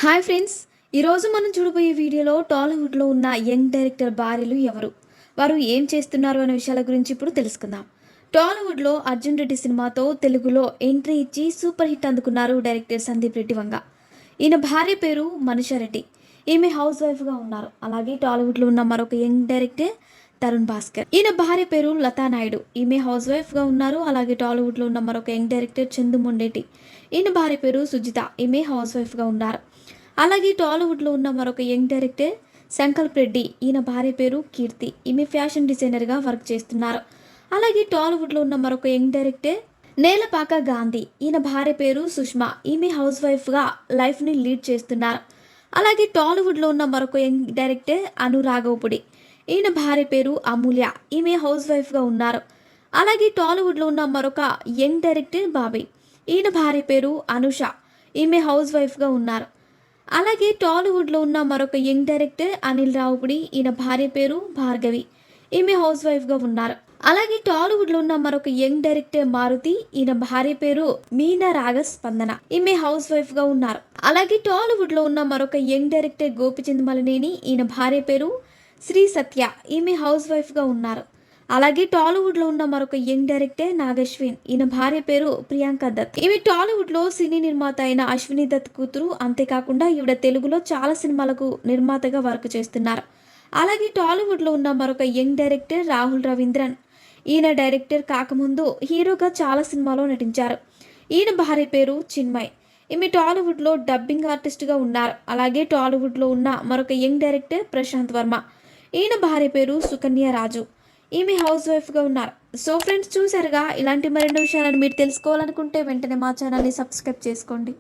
Hi friends, ఈరోజు మనం చూడబోయే వీడియోలో టాలీవుడ్లో ఉన్న యంగ్ డైరెక్టర్ భార్యలు ఎవరు, వారు ఏం చేస్తున్నారు అనే విషయాల గురించి ఇప్పుడు తెలుసుకుందాం. టాలీవుడ్లో అర్జున్ రెడ్డి సినిమాతో తెలుగులో ఎంట్రీ ఇచ్చి సూపర్ హిట్ అందుకున్నారు డైరెక్టర్ సందీప్ రెడ్డి వంగ. ఈయన భార్య పేరు మనీషా రెడ్డి. ఈమె హౌస్ వైఫ్గా ఉన్నారు. అలాగే టాలీవుడ్లో ఉన్న మరొక యంగ్ డైరెక్టర్ తరుణ్ భాస్కర్. ఈయన భార్య పేరు లతా నాయుడు. ఈమె హౌస్ వైఫ్గా ఉన్నారు. అలాగే టాలీవుడ్లో ఉన్న మరొక యంగ్ డైరెక్టర్ చందు మొండేటి. ఈయన భార్య పేరు సుజిత. ఈమె హౌస్ వైఫ్గా ఉన్నారు. అలాగే టాలీవుడ్లో ఉన్న మరొక యంగ్ డైరెక్టర్ సంకల్ప్ రెడ్డి. ఈయన భార్య పేరు కీర్తి. ఈమె ఫ్యాషన్ డిజైనర్గా వర్క్ చేస్తున్నారు. అలాగే టాలీవుడ్లో ఉన్న మరొక యంగ్ డైరెక్టర్ నేలపాక గాంధీ. ఈయన భార్య పేరు సుష్మా. ఈమె హౌస్ వైఫ్గా లైఫ్ని లీడ్ చేస్తున్నారు. అలాగే టాలీవుడ్లో ఉన్న మరొక యంగ్ డైరెక్టర్ అనురాఘవపుడి. ఈయన భార్య పేరు అమూల్య. ఈమె హౌస్ వైఫ్గా ఉన్నారు. అలాగే టాలీవుడ్లో ఉన్న మరొక యంగ్ డైరెక్టర్ బాబీ. ఈయన భార్య పేరు అనుష. ఈమె హౌస్ వైఫ్గా ఉన్నారు. అలాగే టాలీవుడ్లో ఉన్న మరొక యంగ్ డైరెక్టర్ అనిల్ రావుపుడి. ఈయన భార్య పేరు భార్గవి. ఈమె హౌస్ వైఫ్గా ఉన్నారు. అలాగే టాలీవుడ్లో ఉన్న మరొక యంగ్ డైరెక్టర్ మారుతి. ఈయన భార్య పేరు మీనా రాగస్పందన. ఈమె హౌస్ వైఫ్గా ఉన్నారు. అలాగే టాలీవుడ్లో ఉన్న మరొక యంగ్ డైరెక్టర్ గోపిచంద్ మలినేని. ఈయన భార్య పేరు శ్రీ సత్య. ఈమె హౌస్ వైఫ్గా ఉన్నారు. అలాగే టాలీవుడ్లో ఉన్న మరొక యంగ్ డైరెక్టర్ నాగశ్విన్. ఈయన భార్య పేరు ప్రియాంక దత్. ఈమె టాలీవుడ్లో సినీ నిర్మాత అయిన అశ్విని దత్ కూతురు. అంతేకాకుండా ఈవిడ తెలుగులో చాలా సినిమాలకు నిర్మాతగా వర్క్ చేస్తున్నారు. అలాగే టాలీవుడ్లో ఉన్న మరొక యంగ్ డైరెక్టర్ రాహుల్ రవీంద్రన్. ఈయన డైరెక్టర్ కాకముందు హీరోగా చాలా సినిమాలో నటించారు. ఈయన భార్య పేరు చిన్మయ్. ఈమె టాలీవుడ్లో డబ్బింగ్ ఆర్టిస్ట్గా ఉన్నారు. అలాగే టాలీవుడ్లో ఉన్న మరొక యంగ్ డైరెక్టర్ ప్రశాంత్ వర్మ. ఈయన భార్య పేరు సుకన్య రాజు. ఈమె హౌస్ వైఫ్గా ఉన్నారు. సో ఫ్రెండ్స్, చూసారుగా, ఇలాంటి మరిన్ని విషయాలను మీరు తెలుసుకోవాలనుకుంటే వెంటనే మా ఛానల్ని సబ్స్క్రైబ్ చేసుకోండి.